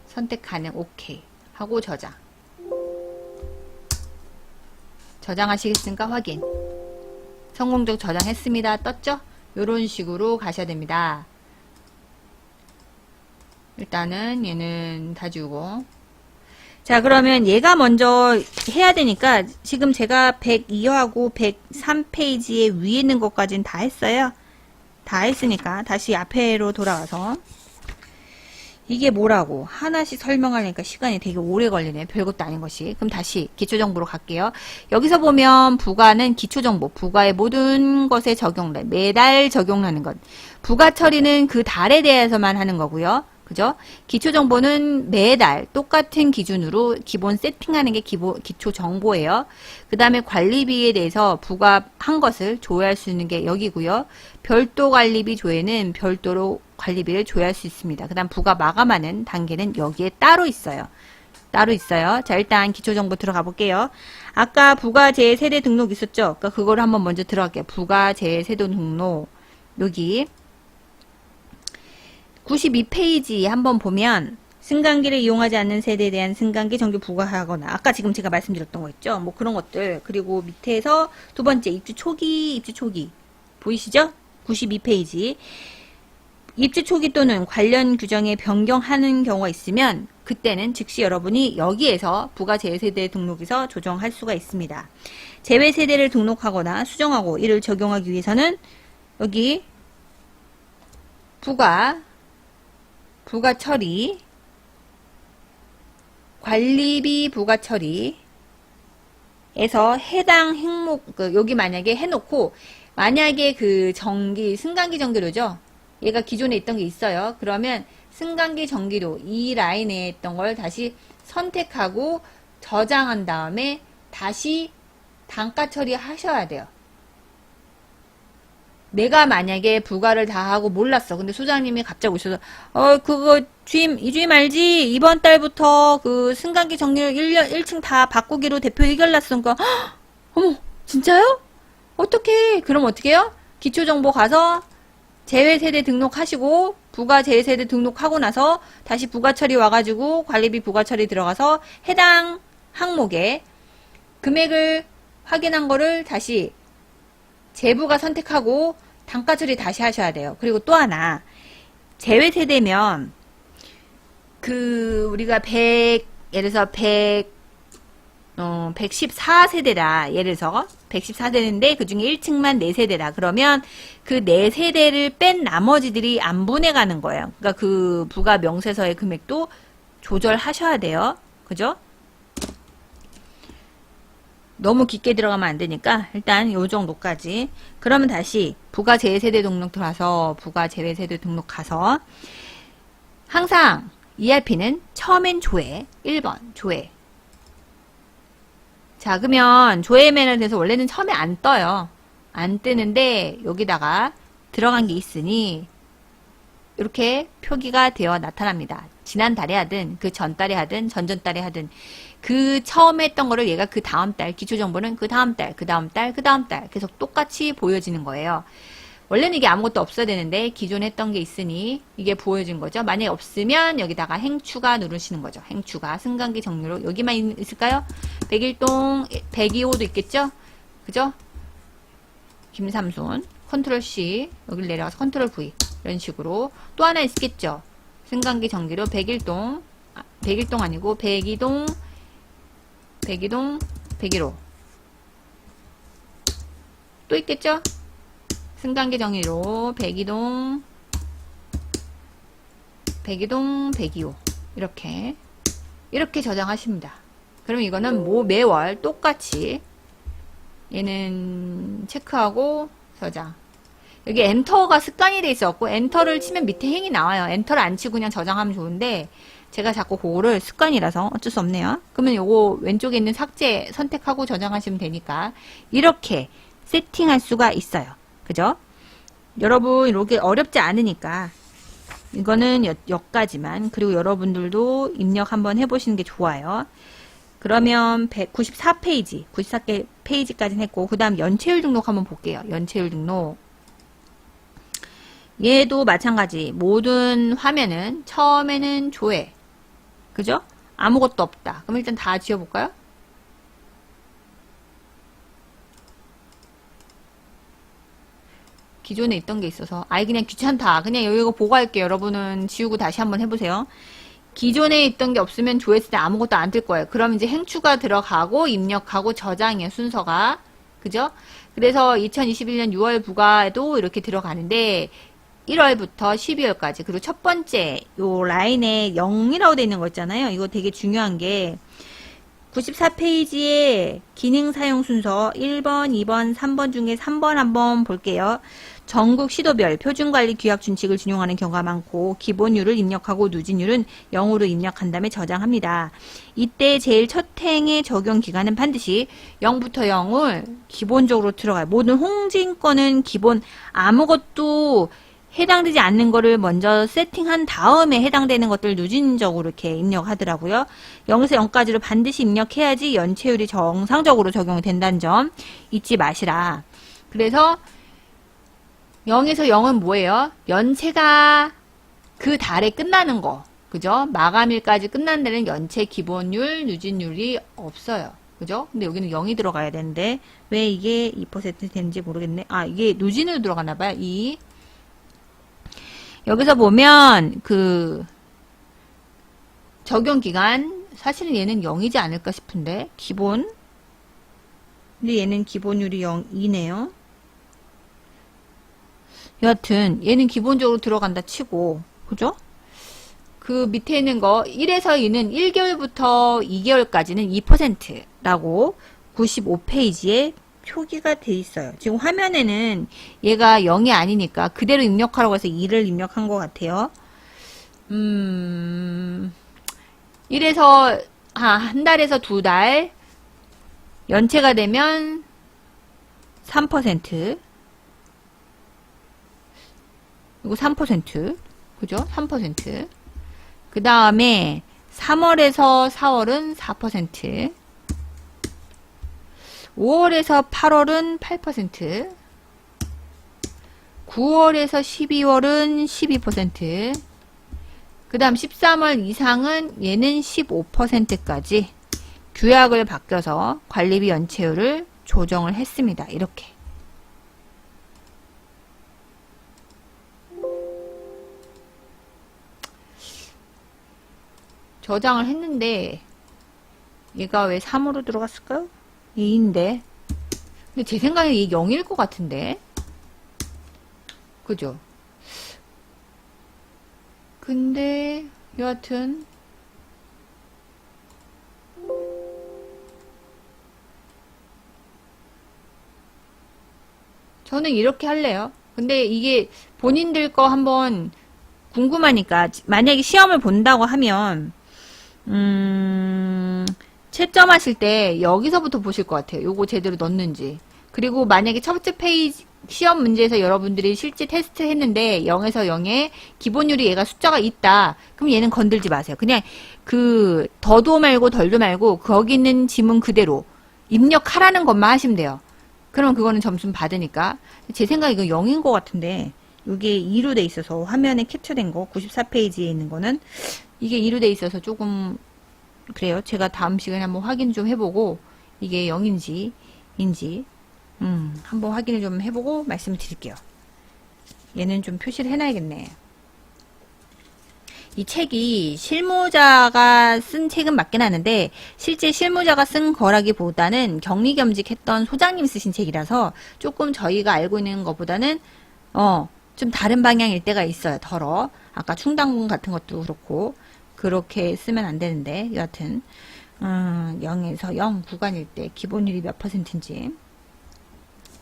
선택 가능 오케이 하고 저장하시겠습니까? 확인. 성공적 저장했습니다. 떴죠? 요런 식으로 가셔야 됩니다. 일단은 얘는 다 지우고. 자, 그러면 얘가 먼저 해야 되니까 지금 제가 102호하고 103페이지에 위에 있는 것까지는 다 했어요. 다 했으니까 다시 앞에로 돌아와서 이게 뭐라고 하나씩 설명하려니까 시간이 되게 오래 걸리네. 별것도 아닌 것이. 그럼 다시 기초정보로 갈게요. 여기서 보면 부가는 기초정보, 부가의 모든 것에 적용돼. 매달 적용하는 것. 부가 처리는 그 달에 대해서만 하는 거고요. 그죠? 기초정보는 매달 똑같은 기준으로 기본 세팅하는 게 기초정보예요. 그 다음에 관리비에 대해서 부과한 것을 조회할 수 있는 게 여기고요. 별도 관리비 조회는 별도로 관리비를 조회할 수 있습니다. 그 다음 부가 마감하는 단계는 여기에 따로 있어요. 자, 일단 기초정보 들어가 볼게요. 아까 부가재 세대 등록 있었죠? 그러니까 그거를 한번 먼저 들어갈게요. 부가재 세대 등록. 여기 92페이지 한번 보면 승강기를 이용하지 않는 세대에 대한 승강기 정기 부과하거나 아까 지금 제가 말씀드렸던 거 있죠? 뭐 그런 것들. 그리고 밑에서 두 번째 입주 초기 보이시죠? 92페이지 입주 초기 또는 관련 규정에 변경하는 경우가 있으면 그때는 즉시 여러분이 여기에서 부가 제외세대 등록에서 조정할 수가 있습니다. 제외세대를 등록하거나 수정하고 이를 적용하기 위해서는 여기 부가 처리, 관리비 부가 처리에서 해당 항목, 여기 만약에 해놓고, 만약에 그 승강기 전기료죠? 얘가 기존에 있던 게 있어요. 그러면 승강기 전기료, 이 라인에 있던 걸 다시 선택하고 저장한 다음에 다시 단가 처리하셔야 돼요. 내가 만약에 부가를 다 하고 몰랐어. 근데 소장님이 갑자기 오셔서 그거 이 주임 알지? 이번 달부터 그 승강기 정리를 1층 다 바꾸기로 대표 의결 났으니까 어머 진짜요? 어떻게? 그럼 어떻게 해요? 기초정보 가서 제외세대 등록하시고 부가 제외세대 등록하고 나서 다시 부가 처리 와가지고 관리비 부가 처리 들어가서 해당 항목에 금액을 확인한 거를 다시 재부가 선택하고 단가 처리 다시 하셔야 돼요. 그리고 또 하나 제외 세대면 우리가 예를 들어서 114세대다. 예를 들어서 114세대인데 그 중에 1층만 4세대다. 그러면 그 4세대를 뺀 나머지들이 안 분해가는 거예요. 그러니까 그 부가 명세서의 금액도 조절하셔야 돼요. 그죠? 너무 깊게 들어가면 안 되니까 일단 요 정도까지. 그러면 다시 부가 제외세대 등록 들어와서 부가 제외세대 등록 가서 항상 ERP는 처음엔 조회 1번 조회. 자, 그러면 조회면에 대해서 원래는 처음에 안 떠요. 안 뜨는데 여기다가 들어간 게 있으니 이렇게 표기가 되어 나타납니다. 지난달에 하든 그 전달에 하든 전전달에 하든 그 처음에 했던 거를 얘가 그 다음 달, 기초정보는 그 다음 달, 그 다음 달, 그 다음 달 계속 똑같이 보여지는 거예요. 원래는 이게 아무것도 없어야 되는데 기존에 했던 게 있으니 이게 보여진 거죠. 만약에 없으면 여기다가 행추가 누르시는 거죠. 행추가 승강기 정리로 여기만 있을까요? 101동 102호도 있겠죠? 그죠? 김삼순 컨트롤 C 여기를 내려가서 컨트롤 V 이런 식으로 또 하나 있겠죠. 승강기 전기료 101동, 101동 아니고 102동, 101호. 또 있겠죠? 승강기 전기료 102동, 102호. 이렇게 저장하십니다. 그럼 이거는 매월 똑같이 얘는 체크하고 저장. 여기 엔터가 습관이 돼 있었고 엔터를 치면 밑에 행이 나와요. 엔터를 안 치고 그냥 저장하면 좋은데 제가 자꾸 그거를 습관이라서 어쩔 수 없네요. 그러면 요거 왼쪽에 있는 삭제 선택하고 저장하시면 되니까 이렇게 세팅할 수가 있어요. 그죠? 여러분 이렇게 어렵지 않으니까 이거는 여기까지만. 그리고 여러분들도 입력 한번 해보시는 게 좋아요. 그러면 194페이지 94페이지까지는 했고 그 다음 연체율 등록 한번 볼게요. 연체율 등록. 얘도 마찬가지. 모든 화면은 처음에는 조회. 그죠? 아무것도 없다. 그럼 일단 다 지워볼까요? 기존에 있던 게 있어서 그냥 귀찮다. 그냥 이거 보고 할게요. 여러분은 지우고 다시 한번 해보세요. 기존에 있던 게 없으면 조회했을 때 아무것도 안 뜰 거예요. 그럼 이제 행추가 들어가고 입력하고 저장이에요. 순서가. 그죠? 그래서 2021년 6월 부가에도 이렇게 들어가는데 1월부터 12월까지 그리고 첫 번째 요 라인에 0이라고 되어 있는 거 있잖아요. 이거 되게 중요한 게 94페이지에 기능 사용 순서 1번, 2번, 3번 중에 3번 한번 볼게요. 전국 시도별 표준관리 규약 준칙을 준용하는 경우가 많고 기본율을 입력하고 누진율은 0으로 입력한 다음에 저장합니다. 이때 제일 첫 행의 적용 기간은 반드시 0부터 0을 기본적으로 들어가요. 모든 홍진권은 기본 아무것도 해당되지 않는 거를 먼저 세팅한 다음에 해당되는 것들 누진적으로 이렇게 입력하더라고요. 0에서 0까지를 반드시 입력해야지 연체율이 정상적으로 적용이 된다는 점 잊지 마시라. 그래서 0에서 0은 뭐예요? 연체가 그 달에 끝나는 거. 그죠? 마감일까지 끝난 데는 연체 기본율, 누진율이 없어요. 그죠? 근데 여기는 0이 들어가야 되는데 왜 이게 2% 되는지 모르겠네. 이게 누진으로 들어가나 봐요. 여기서 보면 적용 기간 사실은 얘는 0이지 않을까 싶은데 기본 근데 얘는 기본율이 0이네요. 여하튼 얘는 기본적으로 들어간다 치고 그죠? 그 밑에 있는 거 1에서 2는 1개월부터 2개월까지는 2%라고 95페이지에 표기가 돼 있어요. 지금 화면에는 얘가 0이 아니니까 그대로 입력하라고 해서 2를 입력한 것 같아요. 1에서 한 달에서 두 달 연체가 되면 3% 이거 3% 그죠? 3% 그 다음에 3월에서 4월은 4% 5월에서 8월은 8%, 9월에서 12월은 12%, 그 다음 13월 이상은 얘는 15%까지 규약을 바뀌어서 관리비 연체율을 조정을 했습니다. 이렇게. 저장을 했는데 얘가 왜 3으로 들어갔을까요? 2인데 근데 제 생각에 이게 0일 것 같은데 그죠? 근데 여하튼 저는 이렇게 할래요. 근데 이게 본인들 거 한번 궁금하니까 만약에 시험을 본다고 하면 채점하실 때 여기서부터 보실 것 같아요. 요거 제대로 넣는지. 그리고 만약에 첫 번째 페이지 시험 문제에서 여러분들이 실제 테스트 했는데 0에서 0에 기본율이 얘가 숫자가 있다. 그럼 얘는 건들지 마세요. 그냥 더도 말고 덜도 말고 거기 있는 지문 그대로 입력하라는 것만 하시면 돼요. 그러면 그거는 점수 받으니까. 제 생각에 이거 0인 것 같은데 이게 2로 돼 있어서 화면에 캡처된 거 94페이지에 있는 거는 이게 2로 돼 있어서 조금 그래요. 제가 다음 시간에 한번 확인 좀 해보고 이게 0인지 한번 확인을 좀 해보고 말씀을 드릴게요. 얘는 좀 표시를 해놔야겠네. 이 책이 실무자가 쓴 책은 맞긴 하는데 실제 실무자가 쓴 거라기보다는 격리겸직했던 소장님이 쓰신 책이라서 조금 저희가 알고 있는 것보다는 좀 다른 방향일 때가 있어요. 덜어. 아까 충당금 같은 것도 그렇고 그렇게 쓰면 안 되는데 여하튼 0에서 0 구간일 때 기본율이 몇 %인지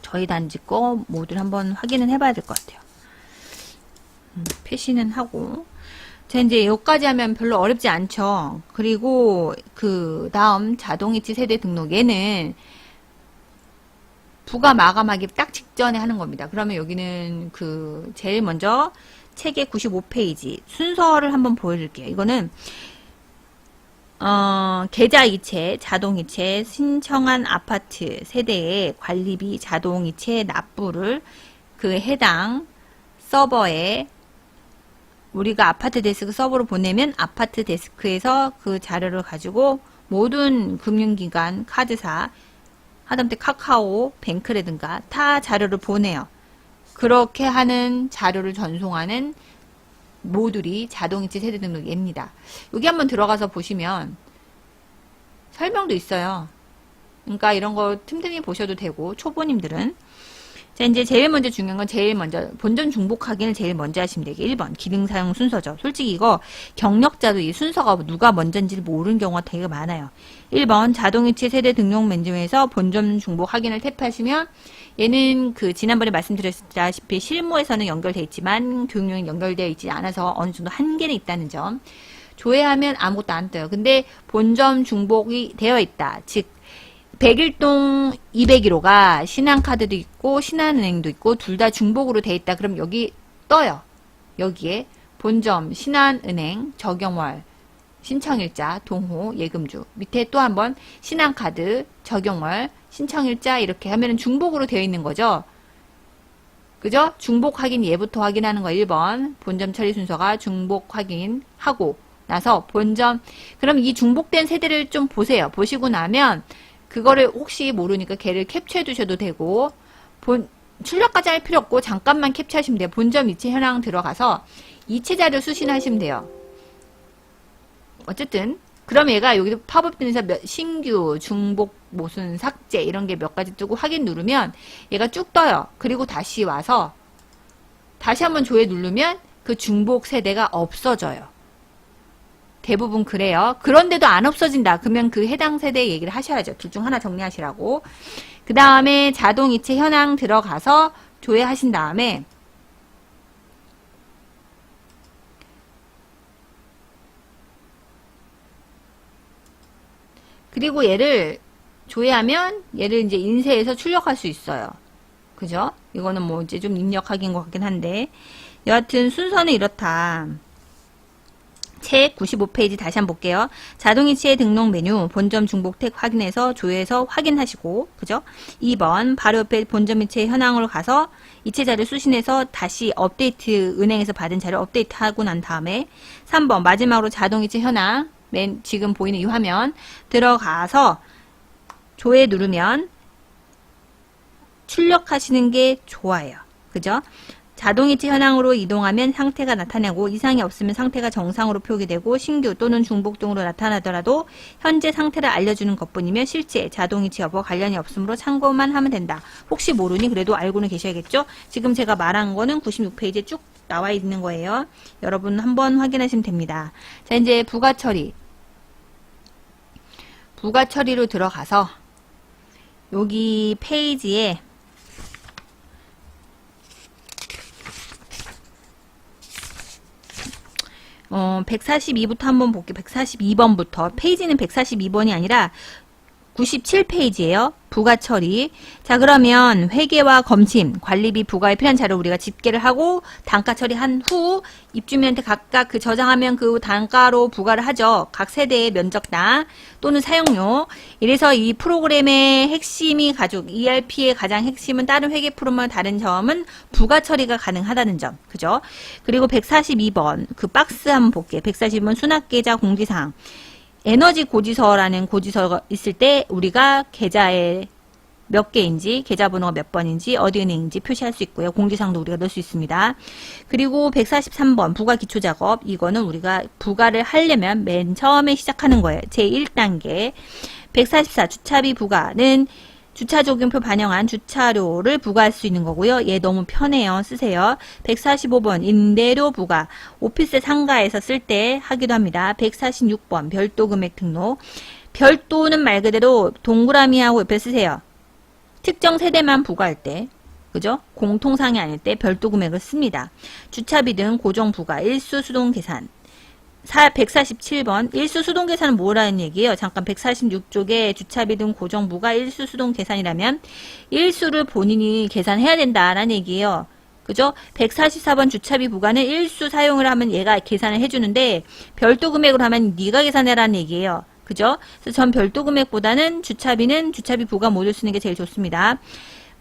저희 단지 거 모두를 한번 확인은 해봐야 될 것 같아요. 표시는 하고 자, 이제 여기까지 하면 별로 어렵지 않죠. 그리고 그 다음 자동이체 세대 등록 얘는 부가 마감하기 딱 직전에 하는 겁니다. 그러면 여기는 그 제일 먼저 책의 95페이지 순서를 한번 보여드릴게요. 이거는 계좌이체, 자동이체, 신청한 아파트 세대의 관리비 자동이체 납부를 그 해당 서버에 우리가 아파트 데스크 서버로 보내면 아파트 데스크에서 그 자료를 가지고 모든 금융기관, 카드사, 하다못해 카카오, 뱅크라든가 타 자료를 보내요. 그렇게 하는 자료를 전송하는 모듈이 자동이체 세대 등록 얘입니다. 여기 한번 들어가서 보시면 설명도 있어요. 그러니까 이런 거 틈틈이 보셔도 되고 초보님들은 자 이제 제일 먼저 중요한 건 제일 먼저 본전 중복 확인을 제일 먼저 하시면 되게 1번 기능 사용 순서죠. 솔직히 이거 경력자도 이 순서가 누가 먼저인지를 모르는 경우가 되게 많아요. 1번 자동이체 세대 등록 메뉴에서 본전 중복 확인을 탭하시면 얘는 그 지난번에 말씀드렸다시피 실무에서는 연결되어 있지만 교육용이 연결되어 있지 않아서 어느 정도 한계는 있다는 점. 조회하면 아무것도 안 떠요. 근데 본점 중복이 되어 있다. 즉 101동 201호가 신한카드도 있고 신한은행도 있고 둘 다 중복으로 되어 있다. 그럼 여기 떠요. 여기에 본점 신한은행 적용월 신청일자 동호 예금주 밑에 또 한번 신한카드 적용월 신청일자 이렇게 하면은 중복으로 되어 있는 거죠. 그죠? 중복 확인 예부터 확인하는 거 1번 본점 처리 순서가 중복 확인하고 나서 본점 그럼 이 중복된 세대를 좀 보세요. 보시고 나면 그거를 혹시 모르니까 걔를 캡처해 두셔도 되고 출력까지 할 필요 없고 잠깐만 캡처하시면 돼요. 본점 이체 현황 들어가서 이체 자료 수신하시면 돼요. 어쨌든 그럼 얘가 여기도 팝업되면서 신규, 중복, 모순, 삭제 이런 게 몇 가지 뜨고 확인 누르면 얘가 쭉 떠요. 그리고 다시 와서 다시 한번 조회 누르면 그 중복 세대가 없어져요. 대부분 그래요. 그런데도 안 없어진다. 그러면 그 해당 세대 얘기를 하셔야죠. 둘 중 하나 정리하시라고. 그 다음에 자동이체 현황 들어가서 조회하신 다음에 그리고 얘를 조회하면 얘를 이제 인쇄해서 출력할 수 있어요. 그죠? 이거는 뭐 이제 좀 입력하기인 것 같긴 한데 여하튼 순서는 이렇다. 책 95페이지 다시 한번 볼게요. 자동이체 등록 메뉴 본점 중복 택 확인해서 조회해서 확인하시고 그죠? 2번 바로 옆에 본점 이체 현황으로 가서 이체 자료 수신해서 다시 업데이트 은행에서 받은 자료 업데이트 하고 난 다음에 3번 마지막으로 자동이체 현황 지금 보이는 이 화면 들어가서 조회 누르면 출력하시는 게 좋아요. 그죠? 자동이체 현황으로 이동하면 상태가 나타나고 이상이 없으면 상태가 정상으로 표기되고 신규 또는 중복 등으로 나타나더라도 현재 상태를 알려주는 것뿐이며 실제 자동이체 여부와 관련이 없으므로 참고만 하면 된다. 혹시 모르니 그래도 알고는 계셔야겠죠? 지금 제가 말한 거는 96페이지에 쭉 나와 있는 거예요. 여러분 한번 확인하시면 됩니다. 자 이제 부가 처리. 부가 처리로 들어가서 여기 페이지에 142부터 한번 볼게요. 142번부터. 페이지는 142번이 아니라 97페이지예요. 부가 처리. 자, 그러면 회계와 검침, 관리비 부과에 필요한 자료 우리가 집계를 하고 단가 처리한 후 입주민한테 각각 그 저장하면 그 단가로 부과를 하죠. 각 세대의 면적당 또는 사용료. 이래서 이 프로그램의 핵심이 가지고 ERP의 가장 핵심은 다른 회계 프로그램과 다른 점은 부가 처리가 가능하다는 점. 그죠? 그리고 142번 그 박스 한번 볼게요. 142번 수납계좌 공지사항. 에너지 고지서라는 고지서가 있을 때 우리가 계좌에 몇 개인지, 계좌번호가 몇 번인지, 어디 은행인지 표시할 수 있고요. 공지사항도 우리가 넣을 수 있습니다. 그리고 143번 부가 기초작업, 이거는 우리가 부가를 하려면 맨 처음에 시작하는 거예요. 제1단계. 144 주차비 부가는 주차적용표 반영한 주차료를 부과할 수 있는 거고요. 얘 너무 편해요. 쓰세요. 145번 임대료 부과, 오피스 상가에서 쓸 때 하기도 합니다. 146번 별도 금액 등록. 별도는 말 그대로 동그라미하고 옆에 쓰세요. 특정 세대만 부과할 때, 그죠? 공통상이 아닐 때 별도 금액을 씁니다. 주차비 등 고정 부과, 일수 수동 계산. 147번 일수 수동 계산은 뭐라는 얘기예요? 잠깐 146쪽에 주차비 등 고정 부과 일수 수동 계산이라면 일수를 본인이 계산해야 된다라는 얘기예요. 그죠? 144번 주차비 부과는 일수 사용을 하면 얘가 계산을 해주는데 별도 금액으로 하면 네가 계산해라는 얘기예요. 그죠? 그래서 전 별도 금액보다는 주차비는 주차비 부과 모두 쓰는 게 제일 좋습니다.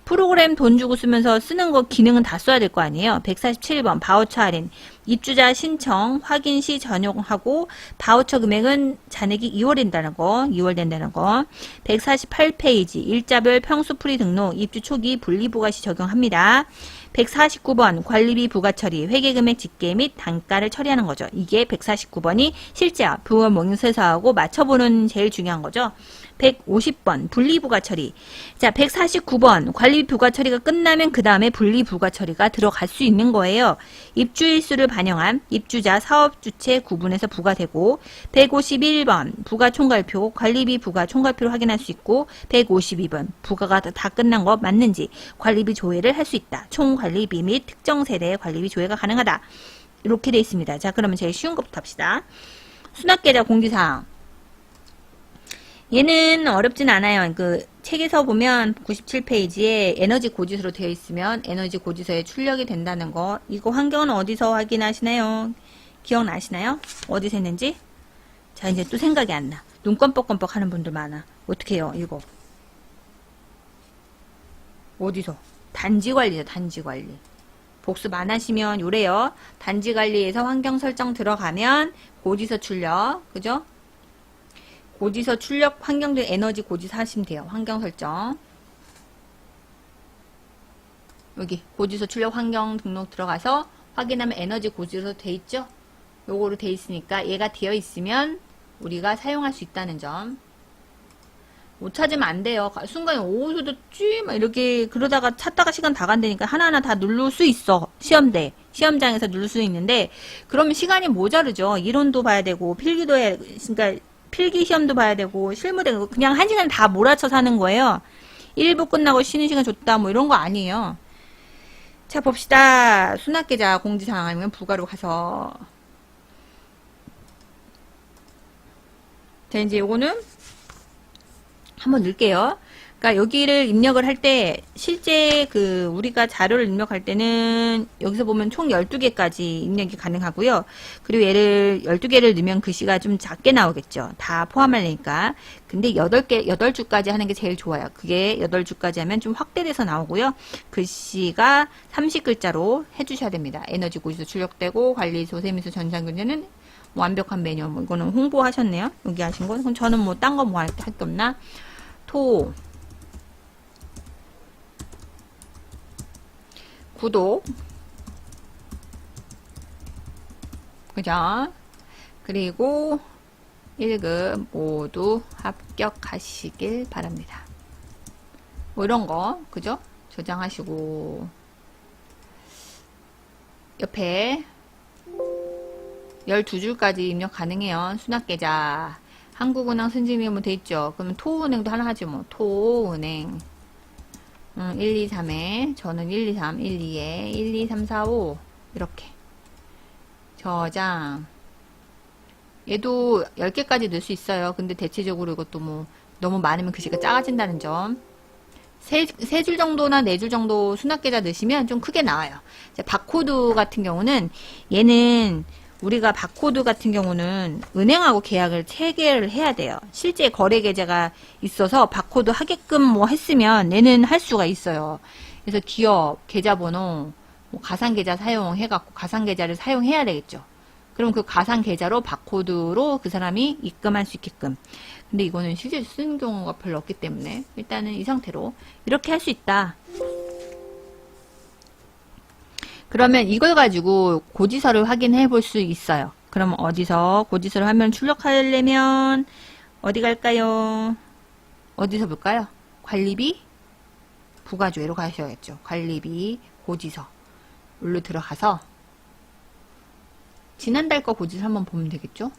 프로그램 돈 주고 쓰면서 쓰는 거 기능은 다 써야 될 거 아니에요. 147번 바우처 할인. 입주자 신청 확인 시 전용하고 바우처 금액은 잔액이 2월 된다는 거. 2월 된다는 거. 148페이지 일자별 평수풀이 등록 입주 초기 분리부가 시 적용합니다. 149번 관리비 부과 처리 회계금액 집계 및 단가를 처리하는 거죠. 이게 149번이 실제 부가 몽세서하고 맞춰보는 제일 중요한 거죠. 150번 분리부가 처리. 자, 149번 관리비 부과 처리가 끝나면 그 다음에 분리부가 처리가 들어갈 수 있는 거예요. 입주일수를 반영한 입주자 사업주체 구분해서 부과되고 151번 부가총괄표 관리비 부가 총괄표를 확인할 수 있고 152번 부가가 다 끝난 거 맞는지 관리비 조회를 할 수 있다. 총관리비 및 특정 세대의 관리비 조회가 가능하다. 이렇게 되어 있습니다. 자, 그러면 제일 쉬운 것부터 합시다. 수납계좌 공지사항. 얘는 어렵진 않아요. 그 책에서 보면 97페이지에 에너지 고지서로 되어 있으면 에너지 고지서에 출력이 된다는 거. 이거 환경은 어디서 확인하시나요? 기억나시나요? 어디서 했는지? 자, 이제 또 생각이 안 나. 눈 껌뻑껌뻑 하는 분들 많아. 어떻게 해요, 이거? 어디서? 단지관리죠, 단지관리. 복습 안 하시면 요래요. 단지관리에서 환경 설정 들어가면 고지서 출력, 그죠? 고지서 출력 환경들 에너지 고지서 하시면 돼요. 환경 설정. 여기 고지서 출력 환경 등록 들어가서 확인하면 에너지 고지서 돼 있죠? 요거로 돼 있으니까 얘가 되어 있으면 우리가 사용할 수 있다는 점. 못 찾으면 안 돼요. 순간에 어디서 쥐? 막 이렇게 그러다가 찾다가 시간 다 간다니까 하나하나 다 누를 수 있어. 시험대. 시험장에서 누를 수 있는데 그러면 시간이 모자르죠. 이론도 봐야 되고 필기도 해야 그러니까 필기 시험도 봐야 되고 실무도 그냥 한 시간 다 몰아쳐서 하는 거예요. 1부 끝나고 쉬는 시간 줬다 뭐 이런 거 아니에요. 자, 봅시다. 수납계좌 공지사항 아니면 부가로 가서 자, 이제 요거는 한번 넣을게요. 그러니까 여기를 입력을 할 때 실제 그 우리가 자료를 입력할 때는 여기서 보면 총 12개까지 입력이 가능하고요. 그리고 얘를 12개를 넣으면 글씨가 좀 작게 나오겠죠. 다 포함하려니까. 근데 8줄까지 하는 게 제일 좋아요. 그게 8줄까지 하면 좀 확대돼서 나오고요. 글씨가 30글자로 해주셔야 됩니다. 에너지 고지서 출력되고 관리소 세미수 전산근제는 완벽한 메뉴. 뭐 이거는 홍보하셨네요. 여기 하신 거. 그럼 저는 뭐 딴 거 뭐 할 게 없나? 구독, 그죠? 그리고 1급 모두 합격하시길 바랍니다. 뭐 이런 거, 그죠? 저장하시고 옆에 12줄까지 입력 가능해요. 수납계좌. 한국은행 순지미뭐 돼있죠. 그러면 토은행도 하나 하지 뭐. 토은행 1, 2, 3에 저는 1, 2, 3, 1, 2에 1, 2, 3, 4, 5 이렇게 저장. 얘도 10개까지 넣을 수 있어요. 근데 대체적으로 이것도 뭐 너무 많으면 글씨가 작아진다는 점. 3줄 정도나 4줄 정도 수납계좌 넣으시면 좀 크게 나와요. 바코드 같은 경우는 얘는 우리가 바코드 같은 경우는 은행하고 계약을 3개를 해야 돼요. 실제 거래 계좌가 있어서 바코드 하게끔 뭐 했으면 얘는 할 수가 있어요. 그래서 기업 계좌번호 뭐 가상계좌 사용해갖고 가상계좌를 사용해야 되겠죠. 그럼 그 가상 계좌로 바코드로 그 사람이 입금할 수 있게끔. 근데 이거는 실제 쓰는 경우가 별로 없기 때문에 일단은 이 상태로 이렇게 할 수 있다. 그러면 이걸 가지고 고지서를 확인해 볼 수 있어요. 그럼 어디서 고지서를 화면 출력하려면 어디 갈까요? 어디서 볼까요? 관리비 부가조회로 가셔야겠죠. 관리비 고지서 로 들어가서 지난달 거 고지서 한번 보면 되겠죠?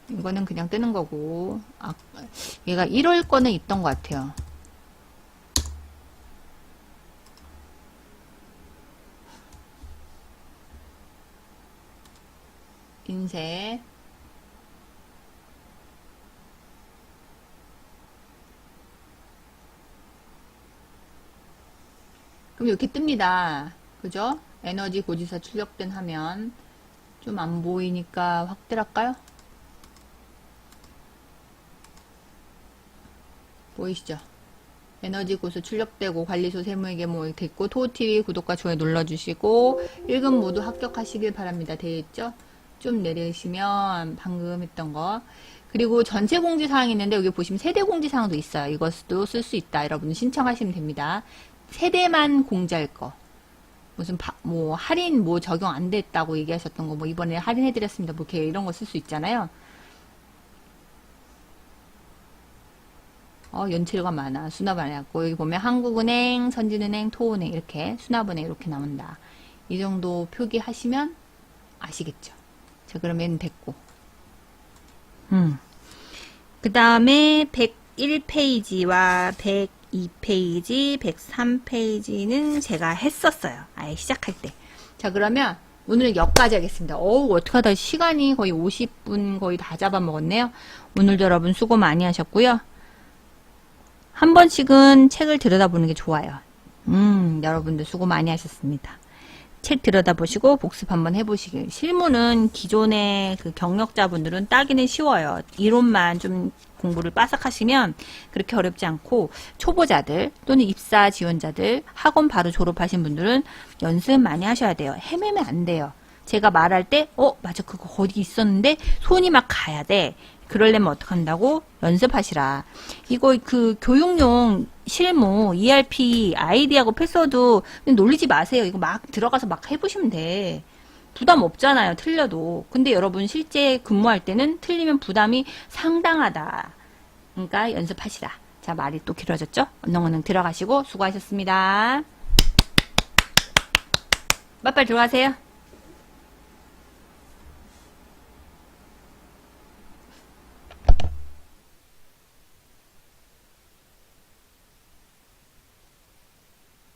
이거는 그냥 뜨는 거고, 얘가 1월 거는 있던 것 같아요. 인쇄. 그럼 이렇게 뜹니다. 그죠? 에너지 고지서 출력된 화면. 좀 안 보이니까 확대할까요? 보이시죠? 에너지 고수 출력되고 관리소 세무회계 뭐 됐고 토우TV 구독과 좋아요 눌러주시고 1급 모두 합격하시길 바랍니다. 되어있죠? 좀 내리시면 방금 했던 거 그리고 전체 공지사항이 있는데 여기 보시면 세대 공지사항도 있어요. 이것도 쓸 수 있다. 여러분 신청하시면 됩니다. 세대만 공지할 거 무슨 뭐 할인 뭐 적용 안 됐다고 얘기하셨던 거 뭐 이번에 할인해드렸습니다. 뭐 이렇게 이런 거 쓸 수 있잖아요. 연체료가 많아. 수납 안 해갖고 여기 보면 한국은행, 선진은행, 토은행 이렇게 수납은행 이렇게 나온다. 이 정도 표기하시면 아시겠죠. 자 그러면 됐고 그 다음에 101페이지와 102페이지, 103페이지는 제가 했었어요. 아예 시작할 때. 자 그러면 오늘은 여기까지 하겠습니다. 어떡하다 시간이 거의 50분 거의 다 잡아먹었네요. 오늘도 여러분 수고 많이 하셨고요. 한 번씩은 책을 들여다보는 게 좋아요. 여러분들 수고 많이 하셨습니다. 책 들여다보시고 복습 한번 해보시길. 실무는 기존의 그 경력자분들은 따기는 쉬워요. 이론만 좀 공부를 빠삭하시면 그렇게 어렵지 않고 초보자들 또는 입사 지원자들 학원 바로 졸업하신 분들은 연습 많이 하셔야 돼요. 헤매면 안 돼요. 제가 말할 때 맞아 그거 어디 있었는데 손이 막 가야 돼. 그러려면 어떡한다고? 연습하시라. 이거 그 교육용 실무 ERP 아이디하고 패스워드 놀리지 마세요. 이거 막 들어가서 막 해보시면 돼. 부담 없잖아요. 틀려도. 근데 여러분 실제 근무할 때는 틀리면 부담이 상당하다. 그러니까 연습하시라. 자 말이 또 길어졌죠? 얼른 들어가시고 수고하셨습니다. 빨리 들어가세요.